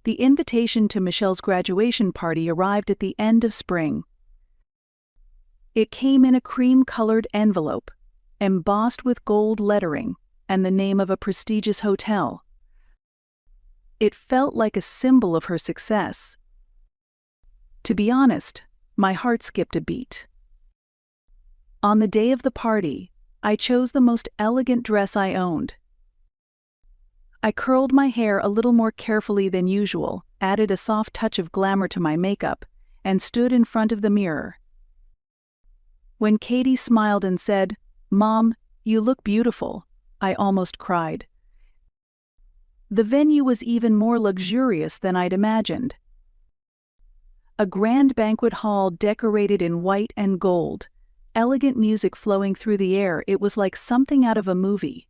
The invitation to Michelle's graduation party arrived at the end of spring. It came in a cream-colored envelope, embossed with gold lettering and the name of a prestigious hotel. It felt like a symbol of her success. To be honest, my heart skipped a beat. On the day of the party, I chose the most elegant dress I owned. I curled my hair a little more carefully than usual, added a soft touch of glamour to my makeup, and stood in front of the mirror. When Katie smiled and said, "Mom, you look beautiful," I almost cried. The venue was even more luxurious than I'd imagined. A grand banquet hall decorated in white and gold, elegant music flowing through the air. It was like something out of a movie.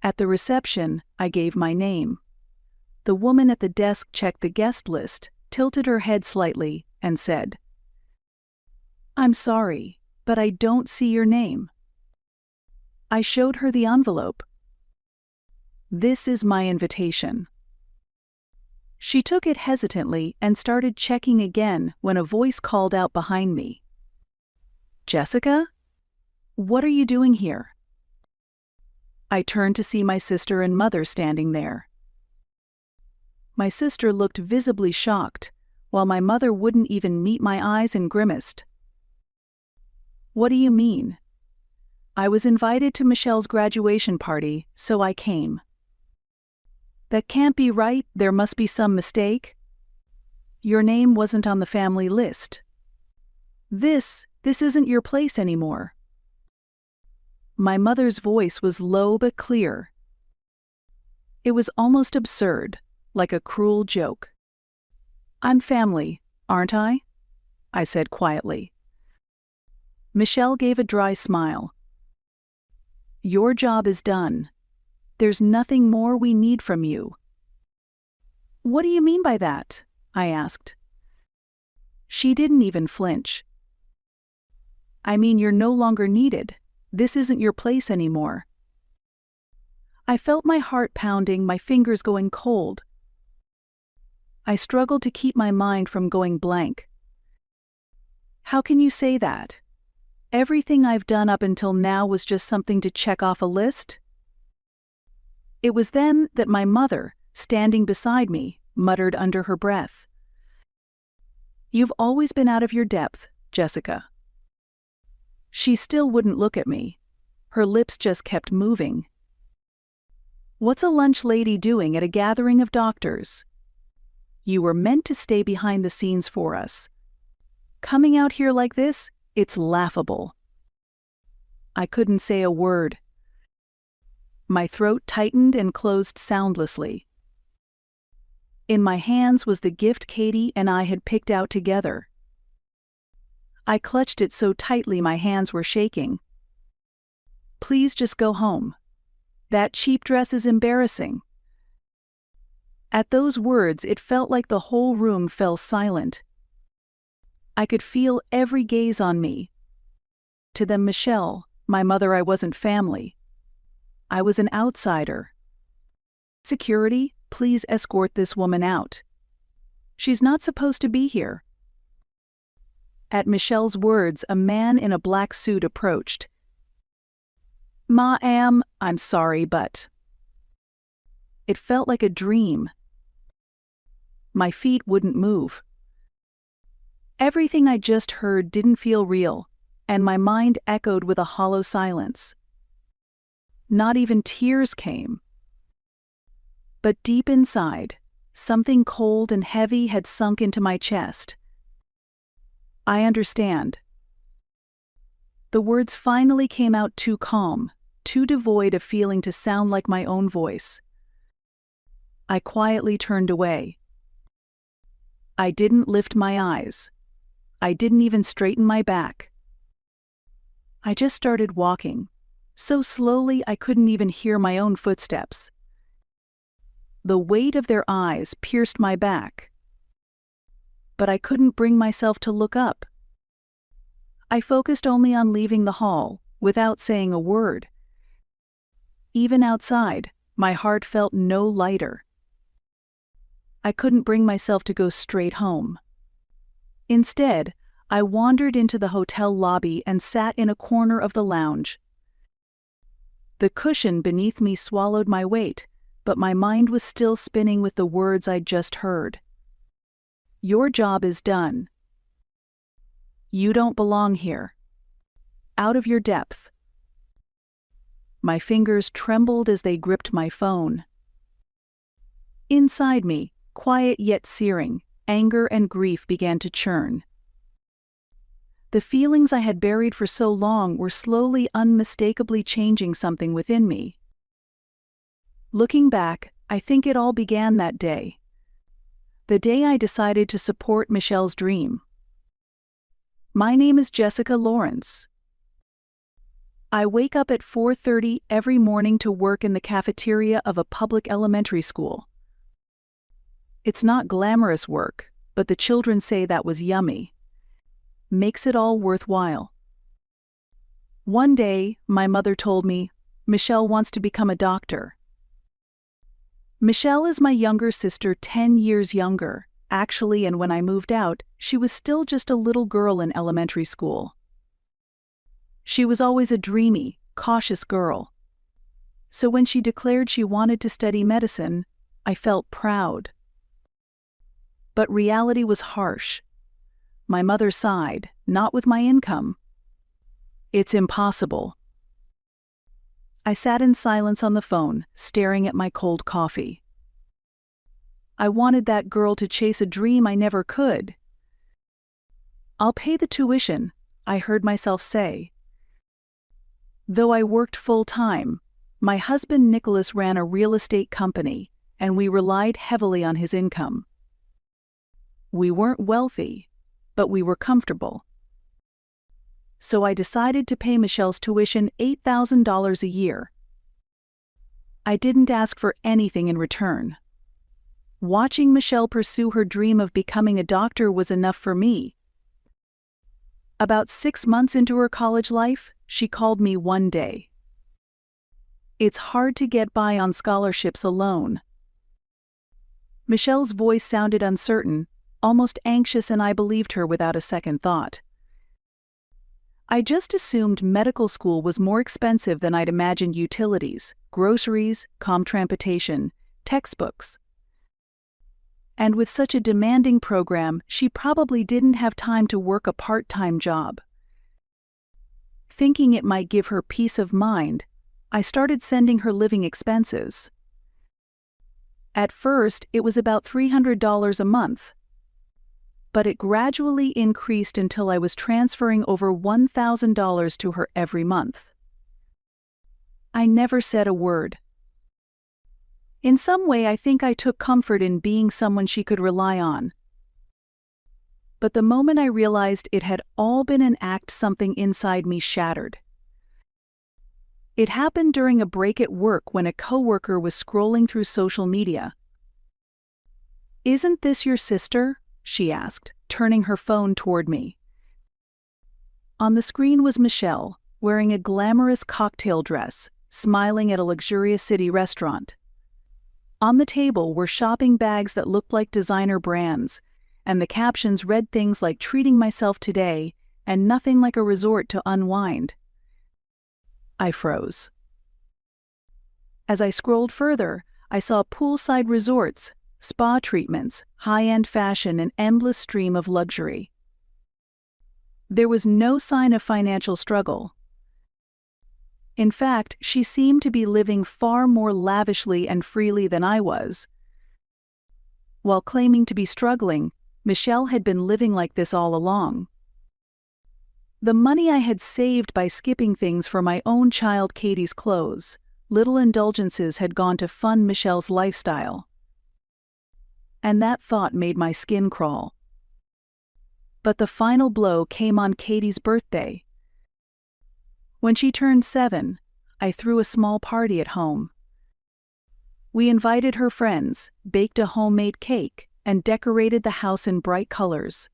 At the reception, I gave my name. The woman at the desk checked the guest list, tilted her head slightly, and said, "I'm sorry, but I don't see your name." I showed her the envelope. "This is my invitation." She took it hesitantly and started checking again when a voice called out behind me, "Jessica? What are you doing here?" I turned to see my sister and mother standing there. My sister looked visibly shocked, while my mother wouldn't even meet my eyes and grimaced. "What do you mean?" "I was invited to Michelle's graduation party, so I came." "That can't be right, there must be some mistake." "Your name wasn't on the family list. This isn't your place anymore." My mother's voice was low but clear. It was almost absurd, like a cruel joke. "I'm family, aren't I?" I said quietly. Michelle gave a dry smile. "Your job is done. There's nothing more we need from you." "What do you mean by that?" I asked. She didn't even flinch. "I mean you're no longer needed. This isn't your place anymore." I felt my heart pounding, my fingers going cold. I struggled to keep my mind from going blank. "How can you say that? Everything I've done up until now was just something to check off a list?" It was then that my mother, standing beside me, muttered under her breath, "You've always been out of your depth, Jessica." She still wouldn't look at me. Her lips just kept moving. "What's a lunch lady doing at a gathering of doctors? You were meant to stay behind the scenes for us. Coming out here like this, it's laughable." I couldn't say a word. My throat tightened and closed soundlessly. In my hands was the gift Katie and I had picked out together. I clutched it so tightly my hands were shaking. "Please just go home. That cheap dress is embarrassing." At those words, it felt like the whole room fell silent. I could feel every gaze on me. To them, Michelle, my mother, I wasn't family. I was an outsider. "Security, please escort this woman out. She's not supposed to be here." At Michelle's words, a man in a black suit approached. "Ma'am, I'm sorry, but..." It felt like a dream. My feet wouldn't move. Everything I just heard didn't feel real, and my mind echoed with a hollow silence. Not even tears came. But deep inside, something cold and heavy had sunk into my chest. "I understand." The words finally came out too calm, too devoid of feeling to sound like my own voice. I quietly turned away. I didn't lift my eyes. I didn't even straighten my back. I just started walking, so slowly I couldn't even hear my own footsteps. The weight of their eyes pierced my back. But I couldn't bring myself to look up. I focused only on leaving the hall, without saying a word. Even outside, my heart felt no lighter. I couldn't bring myself to go straight home. Instead, I wandered into the hotel lobby and sat in a corner of the lounge. The cushion beneath me swallowed my weight, but my mind was still spinning with the words I'd just heard. Your job is done. You don't belong here. Out of your depth. My fingers trembled as they gripped my phone. Inside me, quiet yet searing, anger and grief began to churn. The feelings I had buried for so long were slowly, unmistakably changing something within me. Looking back, I think it all began that day. The day I decided to support Michelle's dream. My name is Jessica Lawrence. I wake up at 4:30 every morning to work in the cafeteria of a public elementary school. It's not glamorous work, but the children say that was yummy. Makes it all worthwhile. One day, my mother told me, Michelle wants to become a doctor. Michelle is my younger sister, 10 years younger, actually, and when I moved out, she was still just a little girl in elementary school. She was always a dreamy, cautious girl. So when she declared she wanted to study medicine, I felt proud. But reality was harsh. My mother sighed, not with my income. It's impossible. I sat in silence on the phone, staring at my cold coffee. I wanted that girl to chase a dream I never could. I'll pay the tuition, I heard myself say. Though I worked full-time, my husband Nicholas ran a real estate company, and we relied heavily on his income. We weren't wealthy, but we were comfortable. So I decided to pay Michelle's tuition $8,000 a year. I didn't ask for anything in return. Watching Michelle pursue her dream of becoming a doctor was enough for me. About 6 months into her college life, she called me one day. It's hard to get by on scholarships alone. Michelle's voice sounded uncertain, almost anxious, and I believed her without a second thought. I just assumed medical school was more expensive than I'd imagined: utilities, groceries, transportation, textbooks. And with such a demanding program, she probably didn't have time to work a part-time job. Thinking it might give her peace of mind, I started sending her living expenses. At first, it was about $300 a month. But it gradually increased until I was transferring over $1,000 to her every month. I never said a word. In some way, I think I took comfort in being someone she could rely on. But the moment I realized it had all been an act, something inside me shattered. It happened during a break at work when a coworker was scrolling through social media. "Isn't this your sister?" she asked, turning her phone toward me. On the screen was Michelle, wearing a glamorous cocktail dress, smiling at a luxurious city restaurant. On the table were shopping bags that looked like designer brands, and the captions read things like "treating myself today" and "nothing like a resort to unwind." I froze. As I scrolled further, I saw poolside resorts, spa treatments, high-end fashion, an endless stream of luxury. There was no sign of financial struggle. In fact, she seemed to be living far more lavishly and freely than I was. While claiming to be struggling, Michelle had been living like this all along. The money I had saved by skipping things for my own child Katie's clothes, little indulgences, had gone to fund Michelle's lifestyle. And that thought made my skin crawl. But the final blow came on Katie's birthday. When she turned 7, I threw a small party at home. We invited her friends, baked a homemade cake, and decorated the house in bright colors.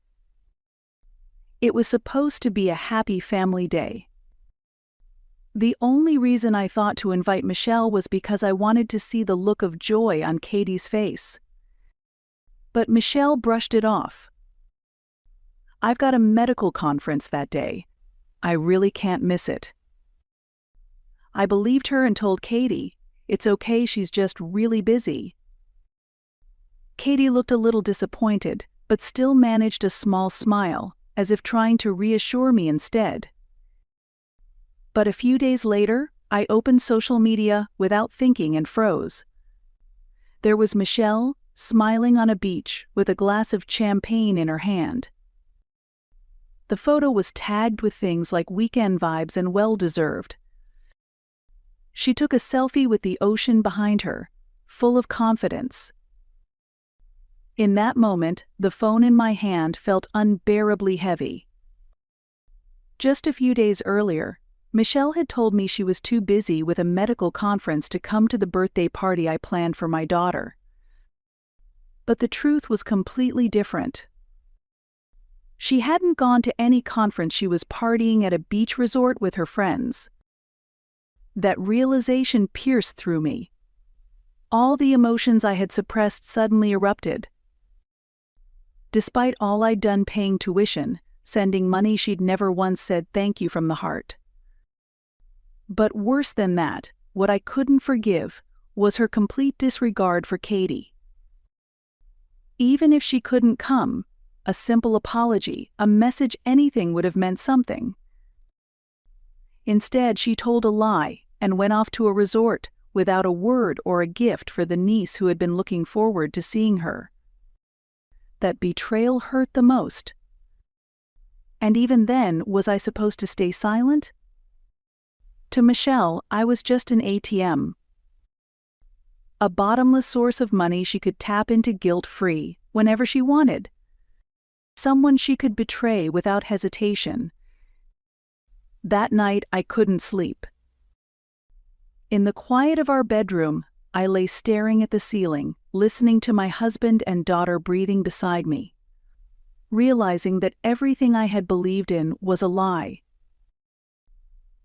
It was supposed to be a happy family day. The only reason I thought to invite Michelle was because I wanted to see the look of joy on Katie's face. But Michelle brushed it off. "I've got a medical conference that day. I really can't miss it." I believed her and told Katie, "It's okay, she's just really busy." Katie looked a little disappointed, but still managed a small smile, as if trying to reassure me instead. But a few days later, I opened social media without thinking and froze. There was Michelle, smiling on a beach with a glass of champagne in her hand. The photo was tagged with things like weekend vibes and well-deserved. She took a selfie with the ocean behind her, full of confidence. In that moment, the phone in my hand felt unbearably heavy. Just a few days earlier, Michelle had told me she was too busy with a medical conference to come to the birthday party I planned for my daughter. But the truth was completely different. She hadn't gone to any conference, she was partying at a beach resort with her friends. That realization pierced through me. All the emotions I had suppressed suddenly erupted. Despite all I'd done paying tuition, sending money she'd never once said thank you from the heart. But worse than that, what I couldn't forgive was her complete disregard for Katie. Even if she couldn't come, a simple apology, a message, anything would have meant something. Instead, she told a lie and went off to a resort without a word or a gift for the niece who had been looking forward to seeing her. That betrayal hurt the most. And even then, was I supposed to stay silent? To Michelle, I was just an ATM. A bottomless source of money she could tap into guilt-free, whenever she wanted. Someone she could betray without hesitation. That night, I couldn't sleep. In the quiet of our bedroom, I lay staring at the ceiling, listening to my husband and daughter breathing beside me, realizing that everything I had believed in was a lie.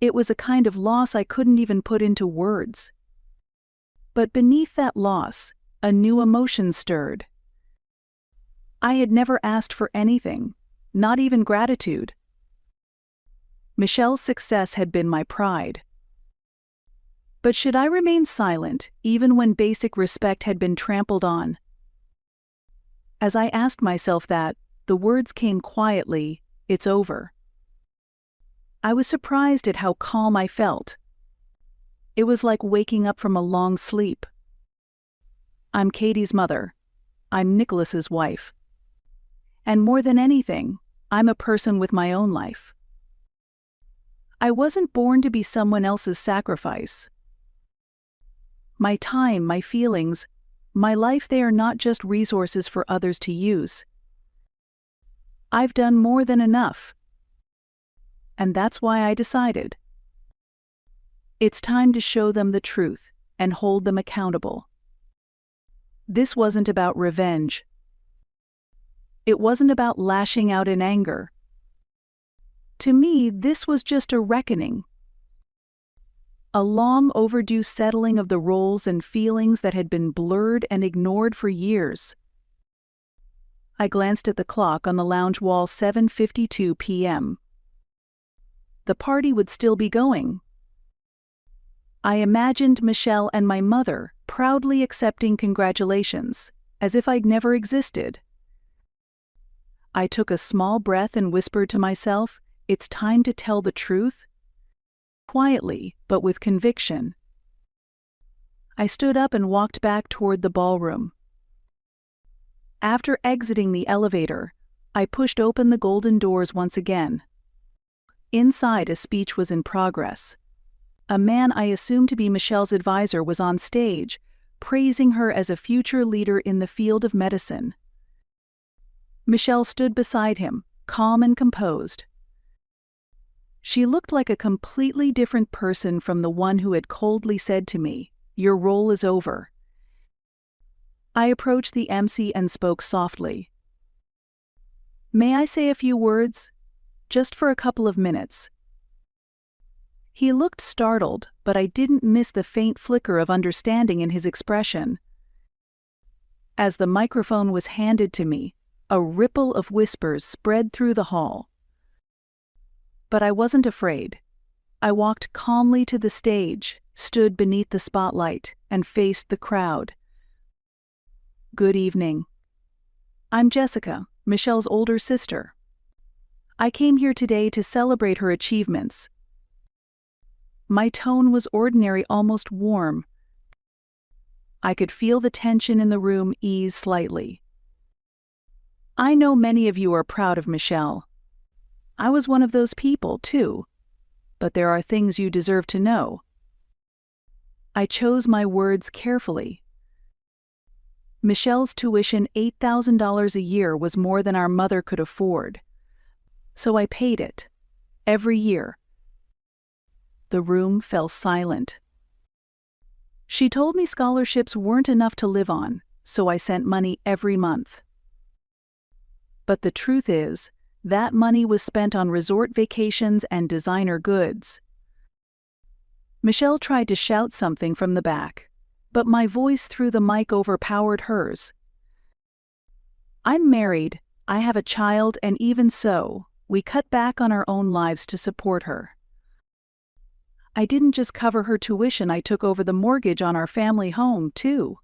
It was a kind of loss I couldn't even put into words. But beneath that loss, a new emotion stirred. I had never asked for anything, not even gratitude. Michelle's success had been my pride. But should I remain silent, even when basic respect had been trampled on? As I asked myself that, the words came quietly, "It's over." I was surprised at how calm I felt. It was like waking up from a long sleep. I'm Katie's mother. I'm Nicholas's wife. And more than anything, I'm a person with my own life. I wasn't born to be someone else's sacrifice. My time, my feelings, my life, they are not just resources for others to use. I've done more than enough. And that's why I decided. It's time to show them the truth and hold them accountable. This wasn't about revenge. It wasn't about lashing out in anger. To me, this was just a reckoning. A long overdue settling of the roles and feelings that had been blurred and ignored for years. I glanced at the clock on the lounge wall, 7:52 p.m. The party would still be going. I imagined Michelle and my mother proudly accepting congratulations, as if I'd never existed. I took a small breath and whispered to myself, "It's time to tell the truth." Quietly, but with conviction. I stood up and walked back toward the ballroom. After exiting the elevator, I pushed open the golden doors once again. Inside, a speech was in progress. A man I assumed to be Michelle's advisor was on stage, praising her as a future leader in the field of medicine. Michelle stood beside him, calm and composed. She looked like a completely different person from the one who had coldly said to me, "Your role is over." I approached the MC and spoke softly. "May I say a few words? Just for a couple of minutes." He looked startled, but I didn't miss the faint flicker of understanding in his expression. As the microphone was handed to me, a ripple of whispers spread through the hall. But I wasn't afraid. I walked calmly to the stage, stood beneath the spotlight, and faced the crowd. Good evening. I'm Jessica, Michelle's older sister. I came here today to celebrate her achievements. My tone was ordinary, almost warm. I could feel the tension in the room ease slightly. I know many of you are proud of Michelle. I was one of those people, too. But there are things you deserve to know. I chose my words carefully. Michelle's tuition, $8,000 a year, was more than our mother could afford. So I paid it, every year. The room fell silent. She told me scholarships weren't enough to live on, so I sent money every month. But the truth is, that money was spent on resort vacations and designer goods. Michelle tried to shout something from the back, but my voice through the mic overpowered hers. I'm married, I have a child, and even so, we cut back on our own lives to support her. I didn't just cover her tuition, I took over the mortgage on our family home, too.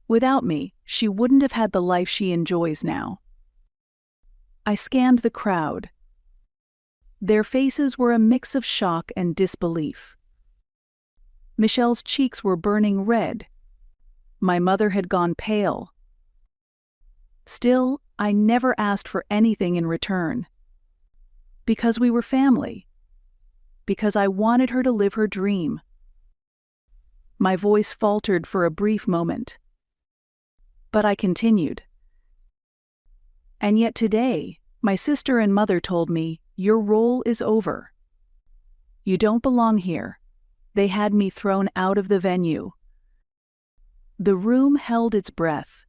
Without me, she wouldn't have had the life she enjoys now. I scanned the crowd. Their faces were a mix of shock and disbelief. Michelle's cheeks were burning red. My mother had gone pale. Still, I never asked for anything in return. Because we were family. Because I wanted her to live her dream. My voice faltered for a brief moment. But I continued. And yet today, my sister and mother told me, your role is over. You don't belong here. They had me thrown out of the venue. The room held its breath.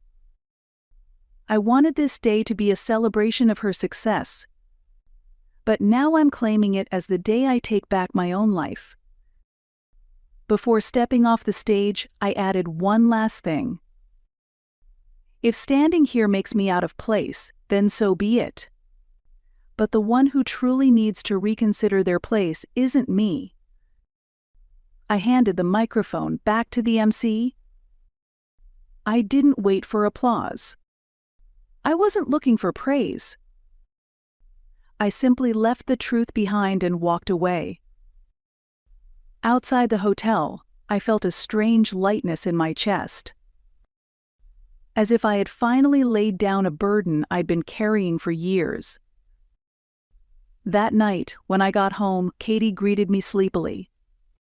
I wanted this day to be a celebration of her success. But now I'm claiming it as the day I take back my own life. Before stepping off the stage, I added one last thing. If standing here makes me out of place, then so be it. But the one who truly needs to reconsider their place isn't me. I handed the microphone back to the MC. I didn't wait for applause. I wasn't looking for praise. I simply left the truth behind and walked away. Outside the hotel, I felt a strange lightness in my chest. As if I had finally laid down a burden I'd been carrying for years. That night, when I got home, Katie greeted me sleepily.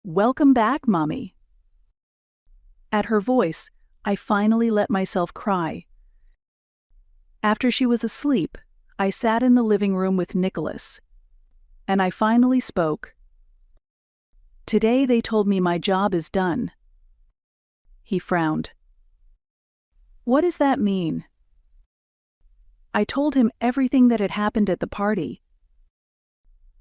"Welcome back, Mommy." At her voice, I finally let myself cry. After she was asleep, I sat in the living room with Nicholas. And I finally spoke. Today they told me my job is done. He frowned. What does that mean? I told him everything that had happened at the party.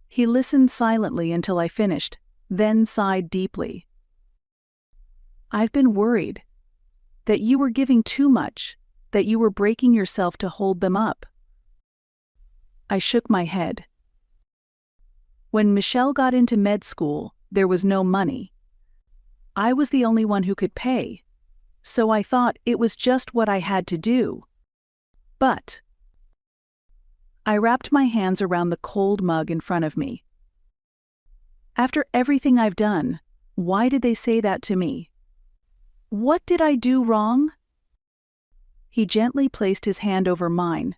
He listened silently until I finished, then sighed deeply. I've been worried. That you were giving too much, that you were breaking yourself to hold them up. I shook my head. When Michelle got into med school, there was no money. I was the only one who could pay, so I thought it was just what I had to do. But I wrapped my hands around the cold mug in front of me. After everything I've done, why did they say that to me? What did I do wrong? He gently placed his hand over mine.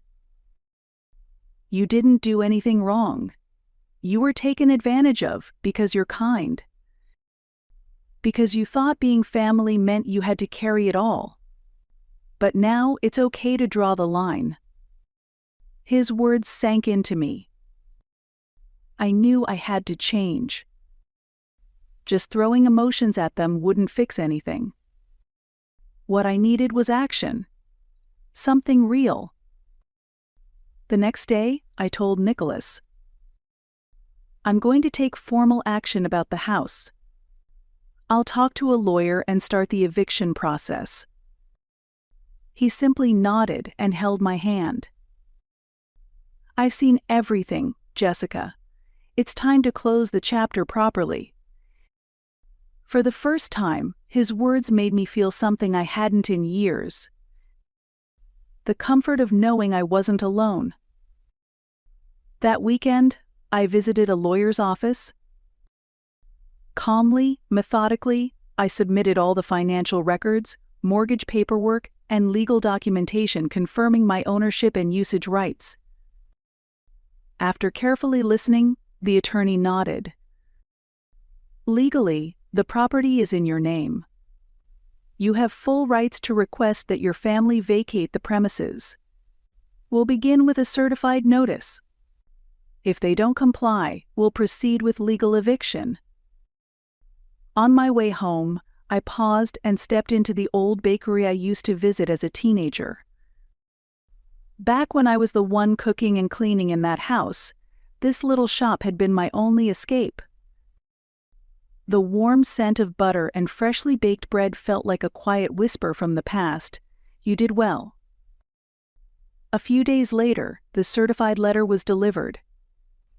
You didn't do anything wrong. You were taken advantage of because you're kind. Because you thought being family meant you had to carry it all. But now it's okay to draw the line. His words sank into me. I knew I had to change. Just throwing emotions at them wouldn't fix anything. What I needed was action. Something real. The next day, I told Nicholas. I'm going to take formal action about the house. I'll talk to a lawyer and start the eviction process. He simply nodded and held my hand. "I've seen everything, Jessica. It's time to close the chapter properly." For the first time, his words made me feel something I hadn't in years. The comfort of knowing I wasn't alone. That weekend, I visited a lawyer's office. Calmly, methodically, I submitted all the financial records, mortgage paperwork, and legal documentation confirming my ownership and usage rights. After carefully listening, the attorney nodded. "Legally, the property is in your name. You have full rights to request that your family vacate the premises. We'll begin with a certified notice. If they don't comply, we'll proceed with legal eviction." On my way home, I paused and stepped into the old bakery I used to visit as a teenager. Back when I was the one cooking and cleaning in that house, this little shop had been my only escape. The warm scent of butter and freshly baked bread felt like a quiet whisper from the past. "You did well." A few days later, the certified letter was delivered.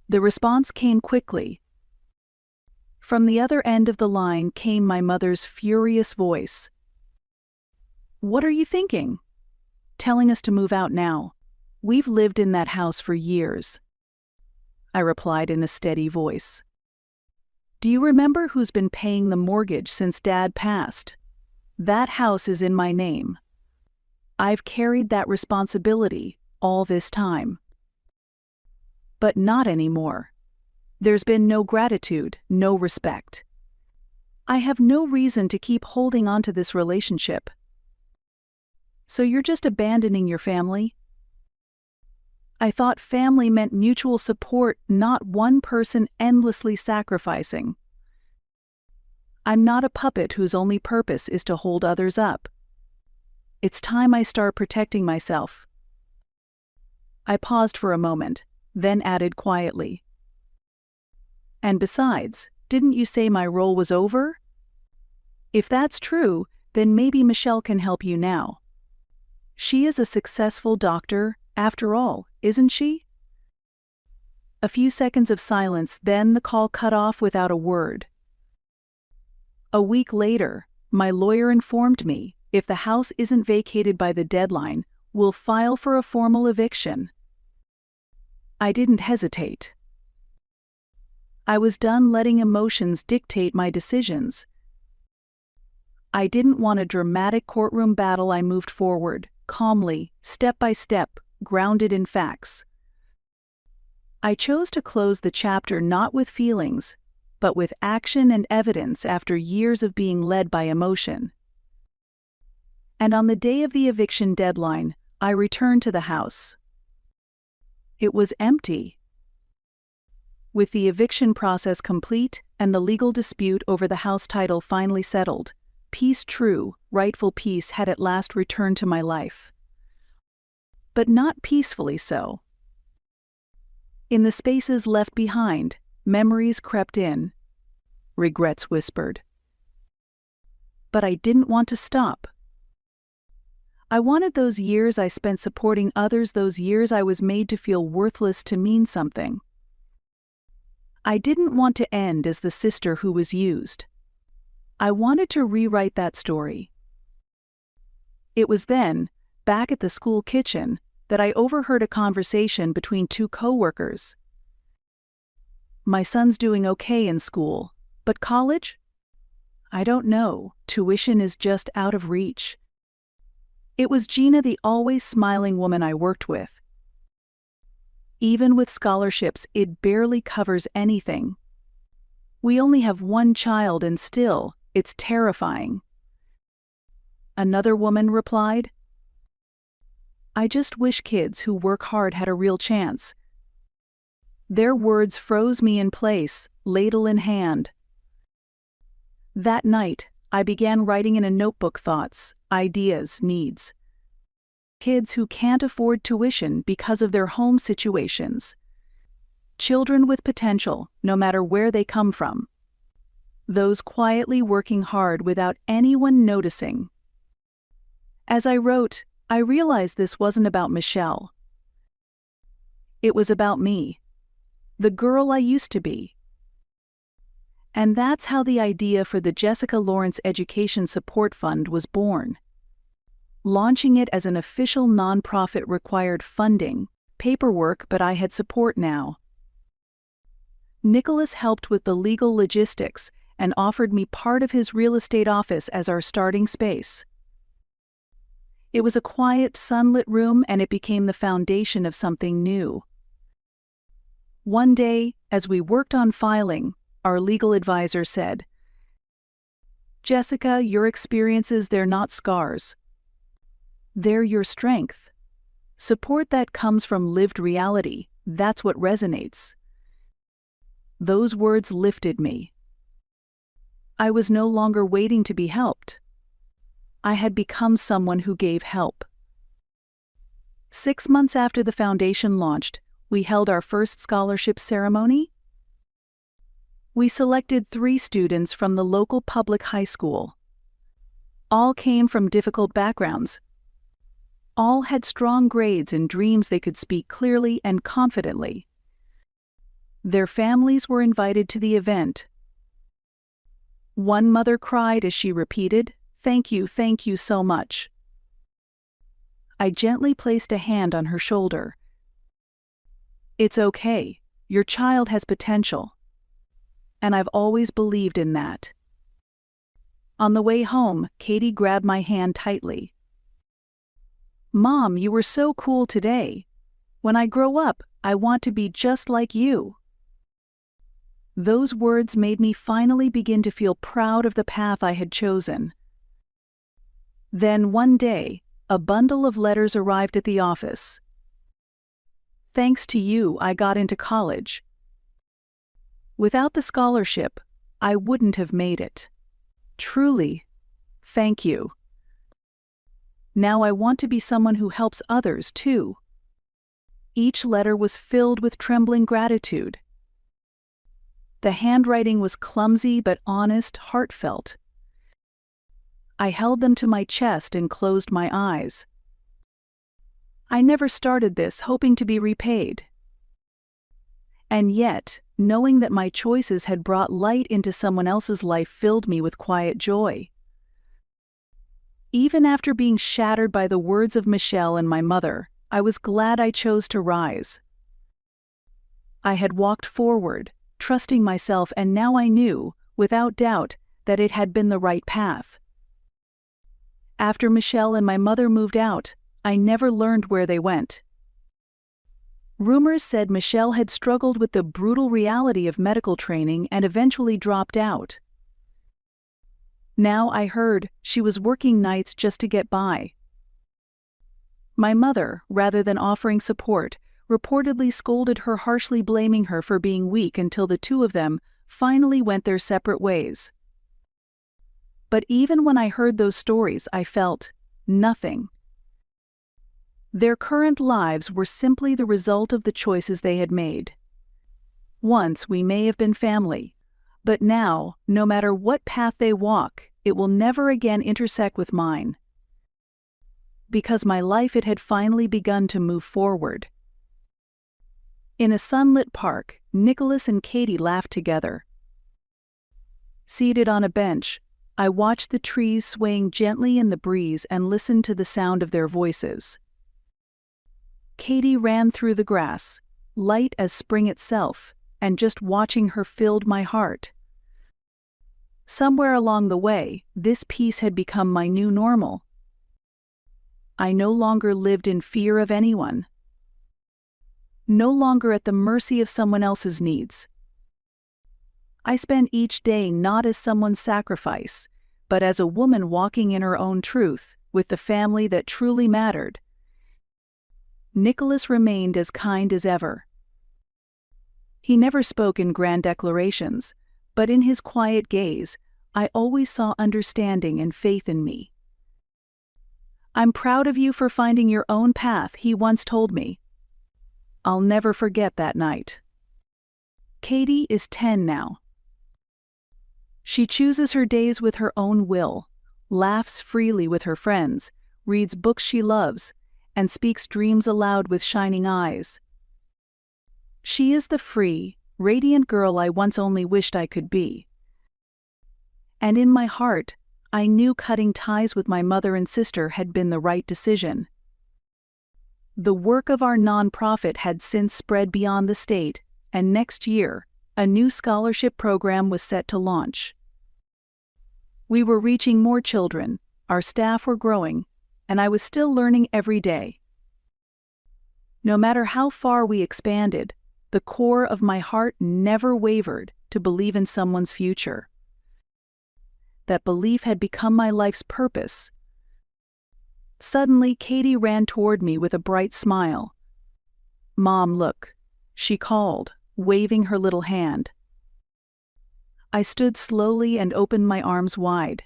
The response came quickly. From the other end of the line came my mother's furious voice. "What are you thinking? Telling us to move out now. We've lived in that house for years." I replied in a steady voice. "Do you remember who's been paying the mortgage since Dad passed? That house is in my name. I've carried that responsibility all this time." But not anymore. There's been no gratitude, no respect. I have no reason to keep holding on to this relationship. "So you're just abandoning your family?" I thought family meant mutual support, not one person endlessly sacrificing. I'm not a puppet whose only purpose is to hold others up. It's time I start protecting myself. I paused for a moment, then added quietly. "And besides, didn't you say my role was over? If that's true, then maybe Michelle can help you now. She is a successful doctor, after all, isn't she?" A few seconds of silence, then the call cut off without a word. A week later, my lawyer informed me, if the house isn't vacated by the deadline, we'll file for a formal eviction. I didn't hesitate. I was done letting emotions dictate my decisions. I didn't want a dramatic courtroom battle. I moved forward, calmly, step by step, grounded in facts. I chose to close the chapter not with feelings, but with action and evidence after years of being led by emotion. And on the day of the eviction deadline, I returned to the house. It was empty. With the eviction process complete and the legal dispute over the house title finally settled, peace, true, rightful peace, had at last returned to my life. But not peacefully so. In the spaces left behind, memories crept in. Regrets whispered. But I didn't want to stop. I wanted those years I spent supporting others, those years I was made to feel worthless, to mean something. I didn't want to end as the sister who was used. I wanted to rewrite that story. It was then, back at the school kitchen, that I overheard a conversation between two coworkers. "My son's doing okay in school, but college? I don't know, tuition is just out of reach." It was Gina, the always smiling woman I worked with. "Even with scholarships, it barely covers anything. We only have one child and still, it's terrifying." Another woman replied, "I just wish kids who work hard had a real chance." Their words froze me in place, ladle in hand. That night, I began writing in a notebook thoughts, ideas, needs. Kids who can't afford tuition because of their home situations. Children with potential, no matter where they come from. Those quietly working hard without anyone noticing. As I wrote, I realized this wasn't about Michelle. It was about me, the girl I used to be. And that's how the idea for the Jessica Lawrence Education Support Fund was born. Launching it as an official nonprofit required funding, paperwork, but I had support now. Nicholas helped with the legal logistics and offered me part of his real estate office as our starting space. It was a quiet, sunlit room, and it became the foundation of something new. One day, as we worked on filing, our legal advisor said, "Jessica, your experiences, they're not scars. They're your strength. Support that comes from lived reality, that's what resonates." Those words lifted me. I was no longer waiting to be helped. I had become someone who gave help. 6 months after the foundation launched, we held our first scholarship ceremony. We selected 3 students from the local public high school. All came from difficult backgrounds. All had strong grades and dreams they could speak clearly and confidently. Their families were invited to the event. One mother cried as she repeated, thank you so much." I gently placed a hand on her shoulder. "It's okay, your child has potential. And I've always believed in that." On the way home, Katie grabbed my hand tightly. "Mom, you were so cool today. When I grow up, I want to be just like you." Those words made me finally begin to feel proud of the path I had chosen. Then one day, a bundle of letters arrived at the office. "Thanks to you, I got into college. Without the scholarship, I wouldn't have made it. Truly, thank you. Now I want to be someone who helps others too." Each letter was filled with trembling gratitude. The handwriting was clumsy but honest, heartfelt. I held them to my chest and closed my eyes. I never started this hoping to be repaid. And yet, knowing that my choices had brought light into someone else's life filled me with quiet joy. Even after being shattered by the words of Michelle and my mother, I was glad I chose to rise. I had walked forward, trusting myself, and now I knew, without doubt, that it had been the right path. After Michelle and my mother moved out, I never learned where they went. Rumors said Michelle had struggled with the brutal reality of medical training and eventually dropped out. Now I heard she was working nights just to get by. My mother, rather than offering support, reportedly scolded her harshly, blaming her for being weak, until the two of them finally went their separate ways. But even when I heard those stories, I felt nothing. Their current lives were simply the result of the choices they had made. Once we may have been family, but now, no matter what path they walk, it will never again intersect with mine. Because my life, it had finally begun to move forward. In a sunlit park, Nicholas and Katie laughed together. Seated on a bench, I watched the trees swaying gently in the breeze and listened to the sound of their voices. Katie ran through the grass, light as spring itself, and just watching her filled my heart. Somewhere along the way, this peace had become my new normal. I no longer lived in fear of anyone. No longer at the mercy of someone else's needs. I spent each day not as someone's sacrifice, but as a woman walking in her own truth, with the family that truly mattered. Nicholas remained as kind as ever. He never spoke in grand declarations, but in his quiet gaze, I always saw understanding and faith in me. "I'm proud of you for finding your own path," he once told me. I'll never forget that night. Katie is 10 now. She chooses her days with her own will, laughs freely with her friends, reads books she loves, and speaks dreams aloud with shining eyes. She is the free, radiant girl I once only wished I could be. And in my heart, I knew cutting ties with my mother and sister had been the right decision. The work of our nonprofit had since spread beyond the state, and next year, a new scholarship program was set to launch. We were reaching more children, our staff were growing, and I was still learning every day. No matter how far we expanded, the core of my heart never wavered to believe in someone's future. That belief had become my life's purpose. Suddenly, Katie ran toward me with a bright smile. "Mom, look," she called, waving her little hand. I stood slowly and opened my arms wide.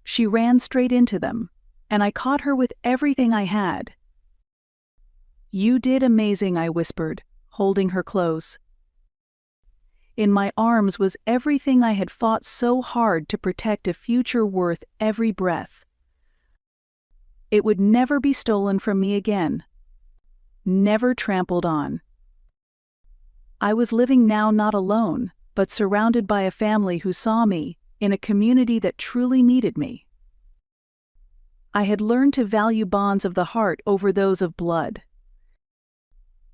She ran straight into them, and I caught her with everything I had. "You did amazing," I whispered, holding her close. In my arms was everything I had fought so hard to protect, a future worth every breath. It would never be stolen from me again. Never trampled on. I was living now not alone, but surrounded by a family who saw me, in a community that truly needed me. I had learned to value bonds of the heart over those of blood.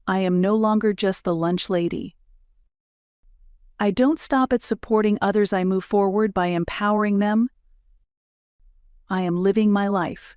I am no longer just the lunch lady. I don't stop at supporting others, I move forward by empowering them. I am living my life.